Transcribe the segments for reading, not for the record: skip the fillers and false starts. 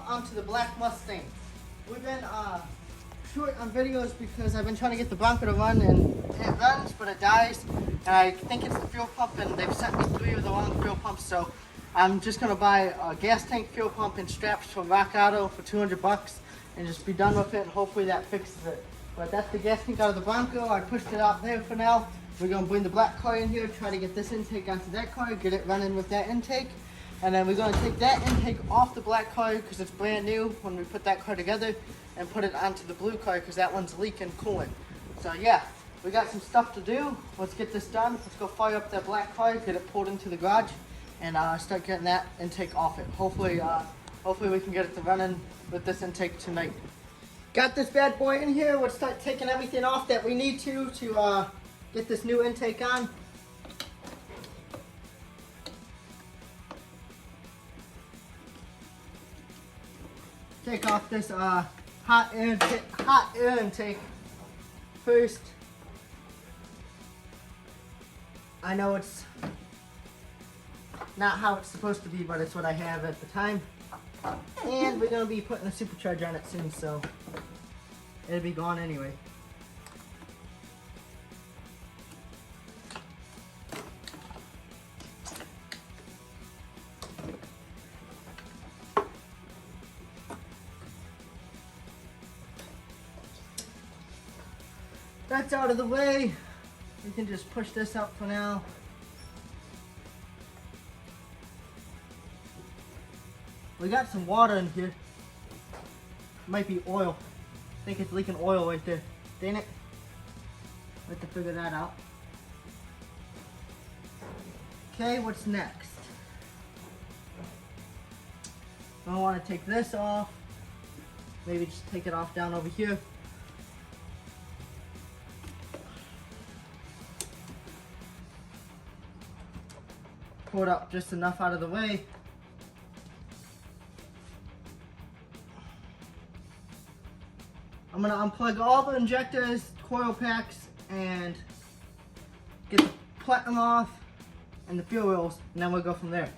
onto the black Mustang. We've been short on videos because I've been trying to get the Bronco to run, and it runs but it dies, and I think it's the fuel pump, and they've sent me 3 of the wrong fuel pumps, so I'm just gonna buy a gas tank fuel pump and straps from Rock Auto for $200 and just be done with it, and hopefully that fixes it. But that's the gas tank out of the Bronco. I pushed it out there for now. We're gonna bring the black car in here, try to get this intake onto that car, get it running with that intake. And then we're gonna take that intake off the black car because it's brand new when we put that car together, and put it onto the blue car because that one's leaking coolant. So yeah, we got some stuff to do. Let's get this done. Let's go fire up that black car, get it pulled into the garage, and start getting that intake off it. Hopefully we can get it to running with this intake tonight. Got this bad boy in here. Let's start taking everything off that we need to get this new intake on. Take off this hot air intake first. I know it's not how it's supposed to be, but it's what I have at the time. And we're going to be putting a supercharger on it soon, so it'll be gone anyway. That's out of the way. We can just push this up for now. We got some water in here. Might be oil. I think it's leaking oil right there. Dang it. Have to figure that out. Okay, what's next? I want to take this off. Maybe just take it off down over here. Pull it up just enough out of the way. I'm gonna unplug all the injectors, coil packs, and get the platinum off and the fuel rails, and then we'll go from there.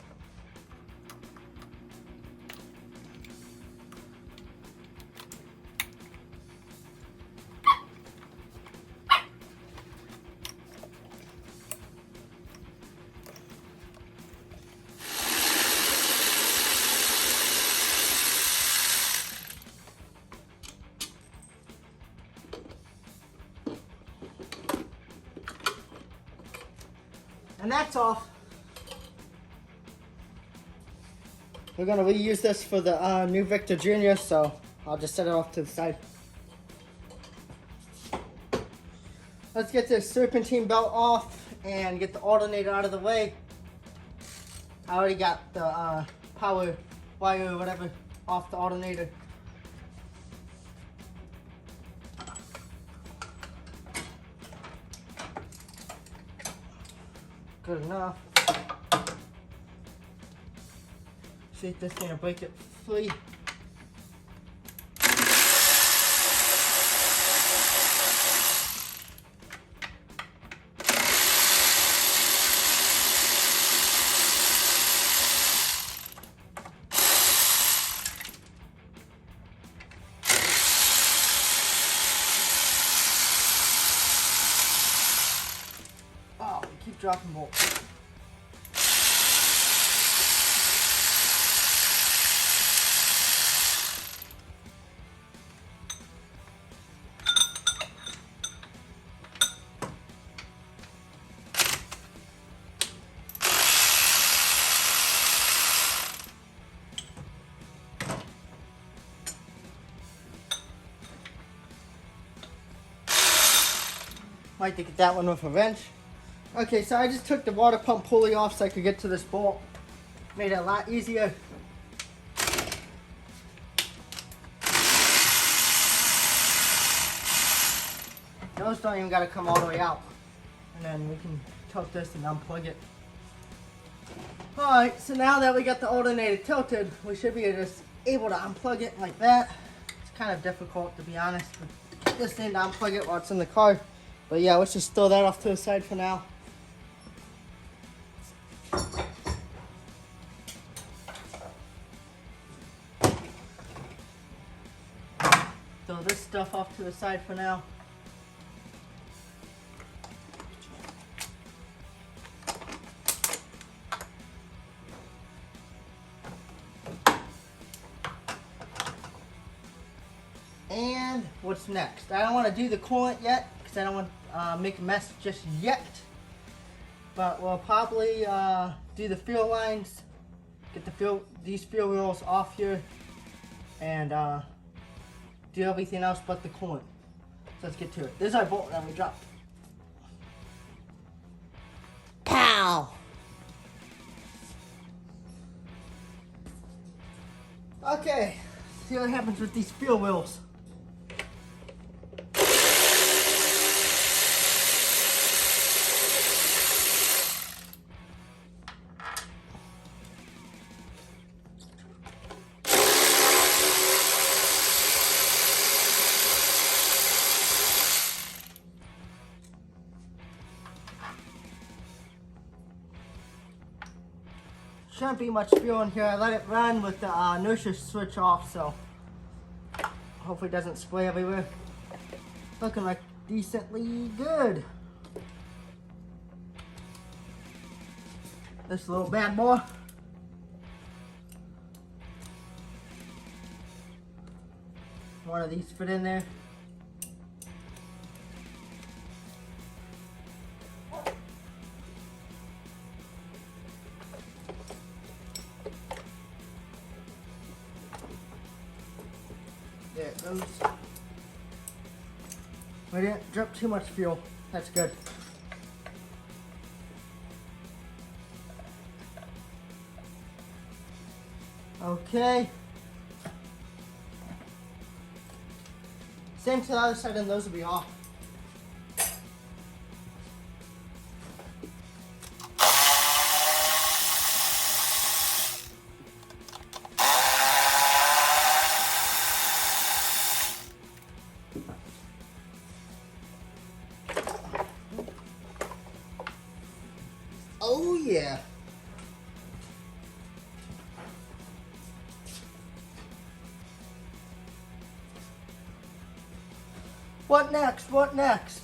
And that's off. We're gonna reuse this for the new Victor Jr., so I'll just set it off to the side. Let's get this serpentine belt off and get the alternator out of the way. I already got the power wire or whatever off the alternator. Good enough. See if this thing will break it free. Oh, we keep dropping bolts. Might have to get that one with a wrench. Okay, so I just took the water pump pulley off so I could get to this bolt. Made it a lot easier. Those don't even gotta come all the way out. And then we can tilt this and unplug it. Alright, so now that we got the alternator tilted, we should be just able to unplug it like that. It's kind of difficult, to be honest, to get this thing to unplug it while it's in the car. But yeah, let's just throw that off to the side for now. Throw this stuff off to the side for now. And what's next? I don't want to do the coolant yet because I don't want to make a mess just yet. But we'll probably do the fuel lines, get these fuel wheels off here, and do everything else but the coolant. So let's get to it. This is our bolt that we dropped. Pow! Okay, see what happens with these fuel wheels. Shouldn't be much fuel in here. I let it run with the inertia switch off, so hopefully it doesn't spray everywhere. Looking like decently good. This little bad boy. One of these fit in there. There it goes. We didn't drip too much fuel. That's good. Okay. Same to the other side, and those will be off. Oh yeah. What next? What next?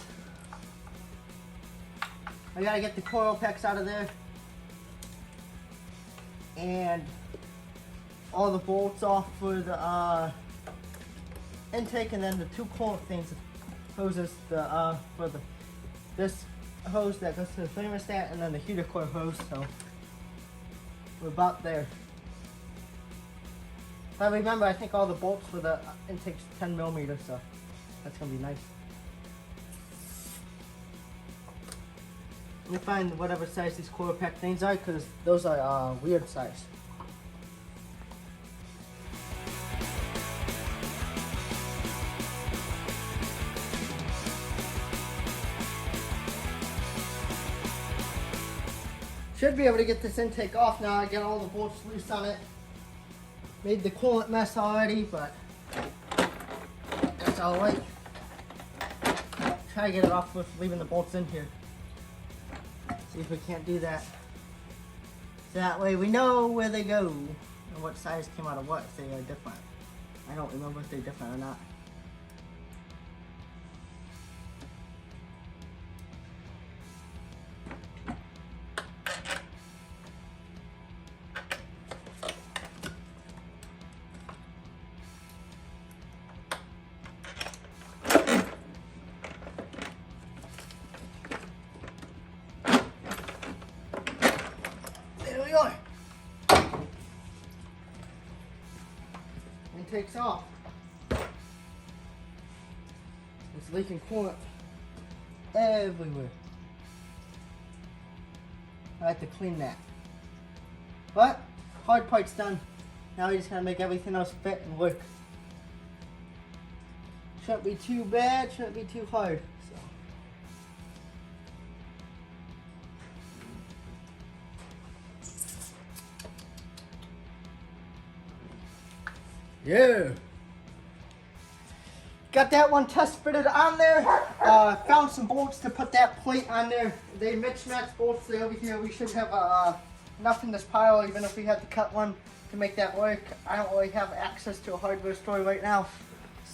I gotta get the coil packs out of there. And all the bolts off for the intake, and then the two coolant things, hoses, for this hose that goes to the thermostat, and then the heater core hose. So we're about there. But remember, I think all the bolts for the intake's 10 millimeters, so that's gonna be nice. Let me find whatever size these coil pack things are, because those are weird size. Should be able to get this intake off now. I got all the bolts loose on it. Made the coolant mess already, but that's alright. Try to get it off with leaving the bolts in here. See if we can't do that. So that way we know where they go and what size came out of what, if they are different. I don't remember if they're different or not. Takes off. It's leaking coolant everywhere. I have to clean that. But hard part's done. Now we just gotta make everything else fit and work. Shouldn't be too bad, shouldn't be too hard. So. Yeah. Got that one test fitted on there. Found some bolts to put that plate on there. They mismatched bolts over here. We should have enough in this pile, even if we had to cut one to make that work. I don't really have access to a hardware store right now,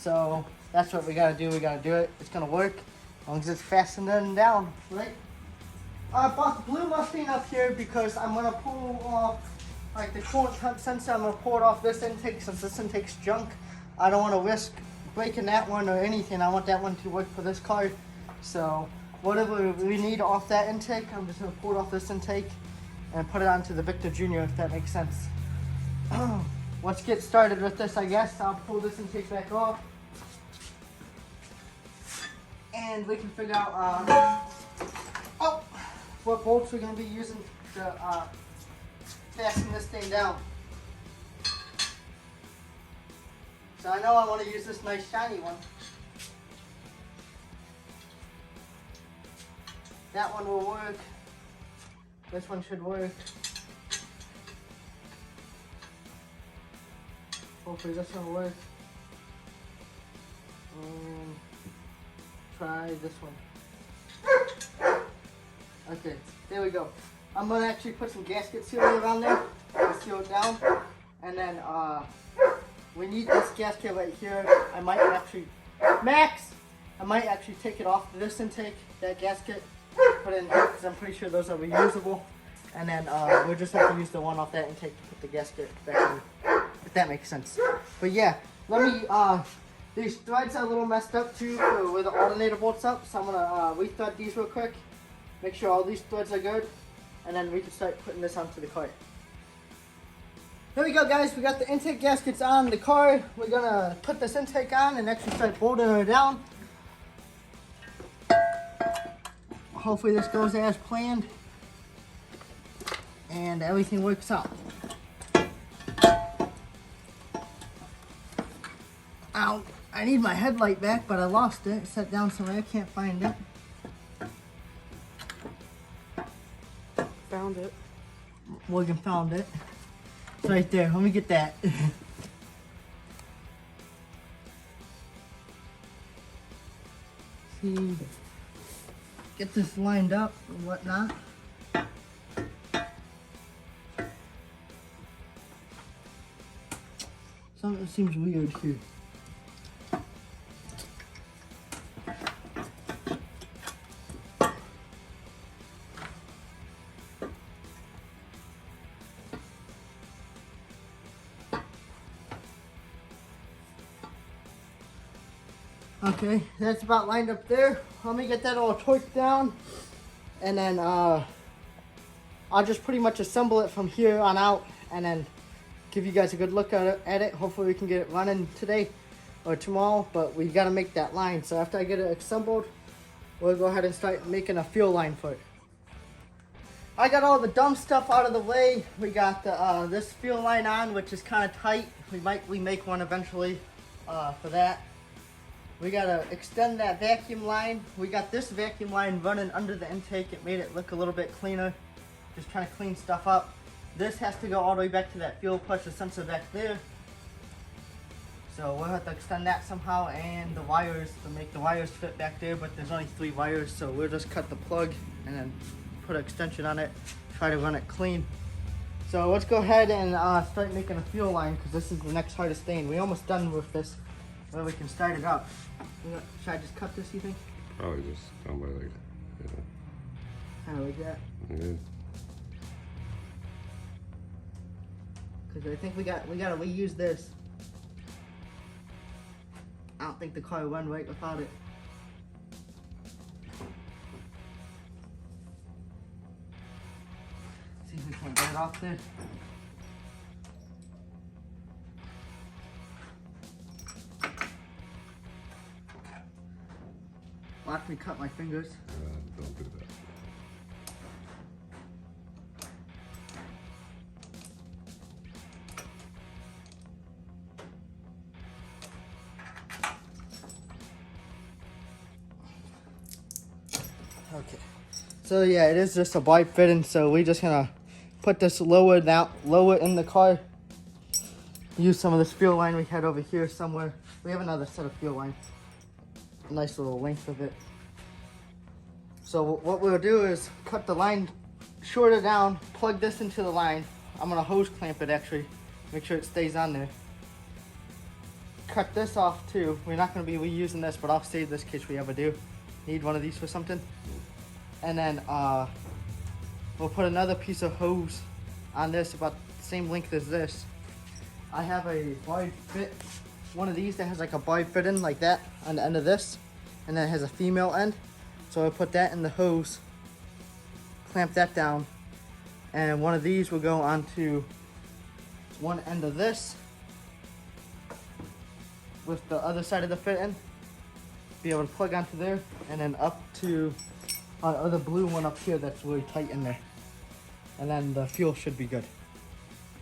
So that's what we gotta do. We gotta do it. It's gonna work as long as it's fastened in and down, right? I bought the blue Mustang up here because I'm gonna pull off like the coolant temp sensor. I'm gonna pull it off this intake since this intake's junk. I don't want to risk breaking that one or anything. I want that one to work for this car. So whatever we need off that intake, I'm just gonna pull it off this intake and put it onto the Victor Jr. if that makes sense. Let's get started with this, I guess. I'll pull this intake back off. And we can figure out what bolts we're going to be using to fasten this thing down. So I know I want to use this nice shiny one. That one will work. This one should work. Hopefully this one will work. Try this one. Okay, there we go. I'm gonna actually put some gasket sealer around there to seal it down. And then we need this gasket right here. I might actually take it off this intake, that gasket, put it in here because I'm pretty sure those are reusable. And then we'll just have to use the one off that intake to put the gasket back in, if that makes sense. But yeah, let me, these threads are a little messed up too for where the alternator bolts up. So I'm gonna rethread these real quick, make sure all these threads are good, and then we can start putting this onto the car. Here we go, guys. We got the intake gaskets on the car. We're gonna put this intake on and actually start bolting her down. Hopefully this goes as planned and everything works out. Ow, I need my headlight back, but I lost it. It's set down somewhere, I can't find it. Found it. Morgan found it. It's right there, let me get that. See, get this lined up and whatnot. Something seems weird here. Okay, that's about lined up there. Let me get that all torqued down, and then I'll just pretty much assemble it from here on out, and then give you guys a good look at it. Hopefully we can get it running today or tomorrow, but we gotta make that line. So after I get it assembled, we'll go ahead and start making a fuel line for it. I got all the dumb stuff out of the way. We got the, this fuel line on, which is kind of tight. We might remake one eventually for that. We gotta extend that vacuum line. We got this vacuum line running under the intake. It made it look a little bit cleaner. Just trying to clean stuff up. This has to go all the way back to that fuel pressure sensor back there. So we'll have to extend that somehow, and the wires, to make the wires fit back there, but there's only 3 wires, so we'll just cut the plug and then put an extension on it, try to run it clean. So let's go ahead and start making a fuel line, because this is the next hardest thing. We're almost done with this, where we can start it up. Should I just cut this, you think? Probably just down by like, Kind of like that? yeah. Because I think we gotta reuse this. I don't think the car will run right without it. See if we can get it off there. Watch me cut my fingers. Don't do that. Okay. So yeah, it is just a bike fitting, so we're just gonna put this lower in the car. Use some of this fuel line we had over here somewhere. We have another set of fuel line. A nice little length of it. So what we'll do is cut the line shorter down, plug this into the line. I'm gonna hose clamp it actually, make sure it stays on there. cut this off too. We're not going to be reusing this, but I'll save this in case we ever do need one of these for something. And then we'll put another piece of hose on this about the same length as this. I have a wide fit, one of these that has like a wide fit in like that on the end of this, and then it has a female end. So I'll put that in the hose, clamp that down, and one of these will go onto one end of this with the other side of the fit in, be able to plug onto there, and then up to our other blue one up here that's really tight in there. And then the fuel should be good.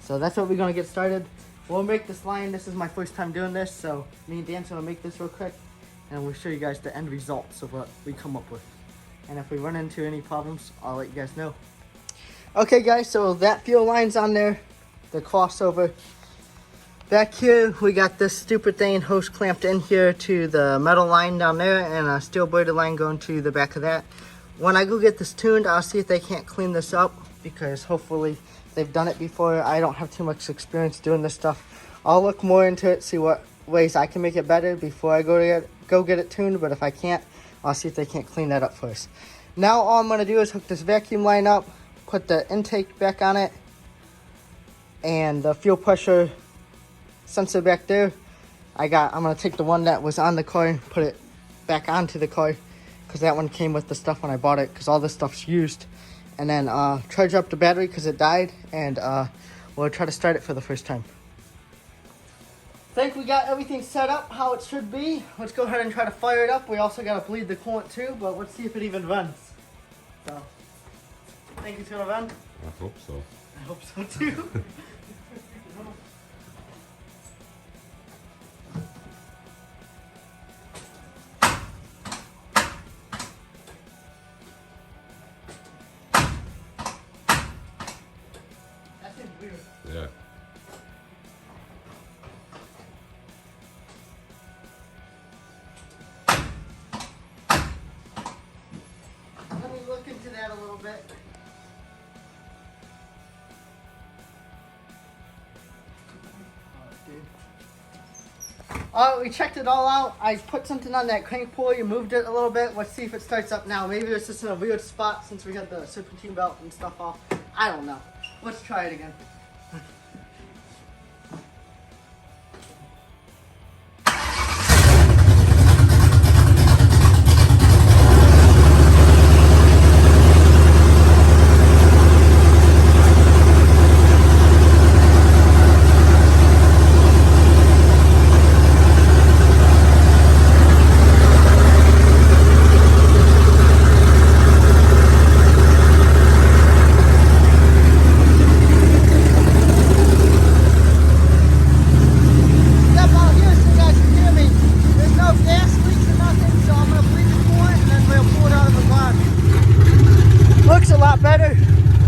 So that's what we're gonna get started. We'll make this line. This is my first time doing this, so me and Dan's gonna make this real quick, and we'll show you guys the end results of what we come up with. And if we run into any problems, I'll let you guys know. Okay guys, so that fuel line's on there, the crossover. Back here, we got this stupid thing hose clamped in here to the metal line down there, and a steel braided line going to the back of that. When I go get this tuned, I'll see if they can't clean this up, because hopefully they've done it before. I don't have too much experience doing this stuff. I'll look more into it, see what ways I can make it better before I go get it tuned, but if I can't, I'll see if they can't clean that up first. Now all I'm gonna do is hook this vacuum line up, put the intake back on it, and the fuel pressure sensor back there. I'm gonna take the one that was on the car and put it back onto the car, because that one came with the stuff when I bought it, because all this stuff's used. And then charge up the battery because it died, and we'll try to start it for the first time. Think we got everything set up how it should be. Let's go ahead and try to fire it up. We also got to bleed the coolant too, but let's see if it even runs. So, think it's gonna run? I hope so. I hope so too. That seems weird. Yeah. Let me look into that a little bit. We checked it all out. I put something on that crank pulley and moved it a little bit. Let's see if it starts up now. Maybe it's just in a weird spot since we got the serpentine belt and stuff off. I don't know. Let's try it again. Better.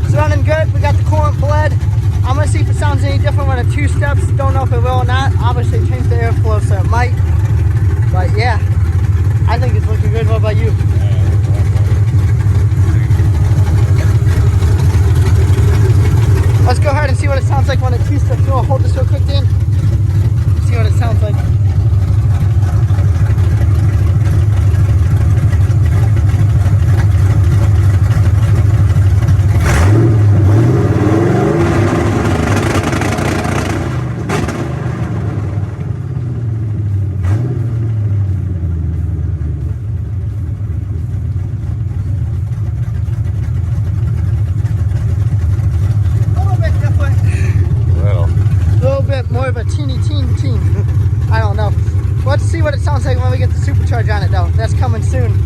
It's running good. We got the coolant bled. I'm gonna see if it sounds any different when it two steps. Don't know if it will or not. Obviously change the airflow, so it might. But yeah, I think it's looking good. What about you? Let's go ahead and see what it sounds like when it two steps. We'll hold this real quick, Dan. See what it sounds like. More of a teeny. I don't know. Let's see what it sounds like when we get the supercharge on it though. That's coming soon,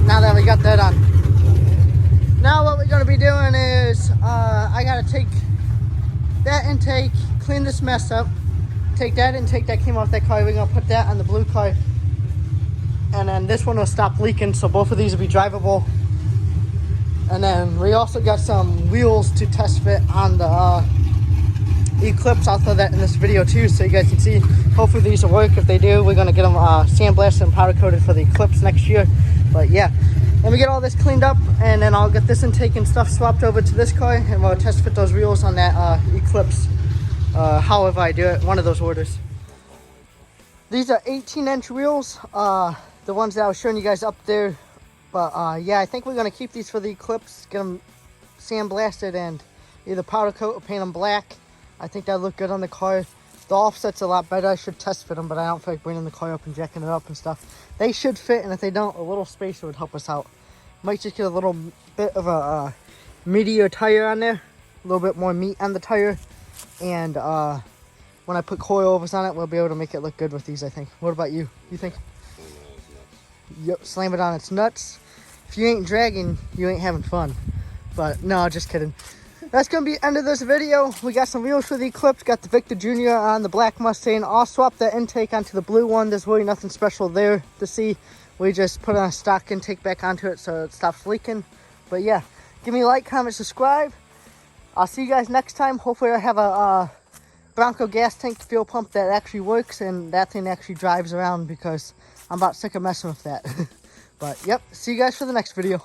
now that we got that on. Now what we're gonna be doing is, I gotta take that intake, clean this mess up, take that intake that came off that car, we're gonna put that on the blue car, and then this one will stop leaking, so both of these will be drivable. And then we also got some wheels to test fit on the Eclipse. I'll throw that in this video too, so you guys can see. Hopefully these will work. If they do, we're gonna get them sandblasted and powder coated for the Eclipse next year. But yeah, let me get all this cleaned up, and then I'll get this intake and stuff swapped over to this car, and we'll test fit those wheels on that Eclipse. However I do it, one of those orders. These are 18-inch wheels, the ones that I was showing you guys up there. But yeah, I think we're going to keep these for the Eclipse, get them sandblasted and either powder coat or paint them black. I think that'll look good on the car. The offset's a lot better. I should test fit them, but I don't feel like bringing the car up and jacking it up and stuff. They should fit, and if they don't, a little spacer would help us out. Might just get a little bit of a meatier tire on there, a little bit more meat on the tire, and when I put coilovers on it, we'll be able to make it look good with these, I think. What about you? You think? Yep, slam it on its nuts. If you ain't dragging, you ain't having fun. But no, just kidding. That's going to be the end of this video. We got some wheels for the Eclipse. Got the Victor Jr. on the black Mustang. I'll swap the intake onto the blue one. There's really nothing special there to see. We just put on a stock intake back onto it so it stops leaking. But yeah, give me a like, comment, subscribe. I'll see you guys next time. Hopefully I have a Bronco gas tank fuel pump that actually works and that thing actually drives around, because I'm about sick of messing with that. But yep, see you guys for the next video.